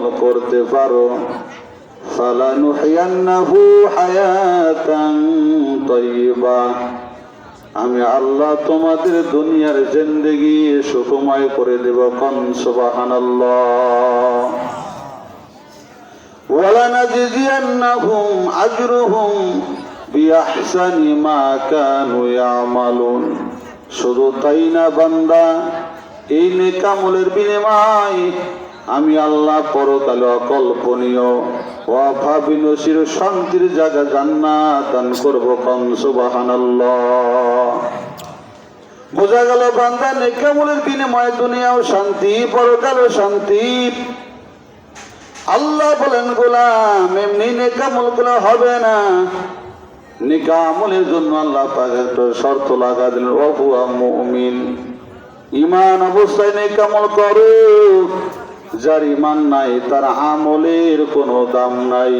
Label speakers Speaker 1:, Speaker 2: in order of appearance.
Speaker 1: আমল করতে পারো, ফালানুহিয়ান্নাহু হায়াতান তাইয়্যিবা, আমি আল্লাহ তোমাদের দুনিয়ার জিন্দেগি সুখময় করে দেব। কোন সুবহানাল্লাহ। ওয়ালানাজিজিয়ান্নাহুম আজরুহুম বিআহসানি মা কানু ইয়ামালুন। শুধু তাই না বান্দা, এই নেক আমলের বিনিময় আমি আল্লাহ পরকালে অকল্পনীয় অভাবিনসীর শান্তির জায়গা জান্নাত দান করব। কোন সুবহানাল্লাহ। বোঝা গেল বান্দা নেক আমলের বিনিময়ে দুনিয়াও শান্তি, পরকালেও শান্তি। আল্লাহ বলেন গোলাম এমনি নেক আমল গুলো হবে না, নেক আমলের জন্য আল্লাহ পাক একটা শর্ত লাগা দিলেন, ওয়া মুমিন, ঈমান অবস্থায় নেক আমল করো। যার ঈমান নাই তার আমলের কোনো দাম নাই।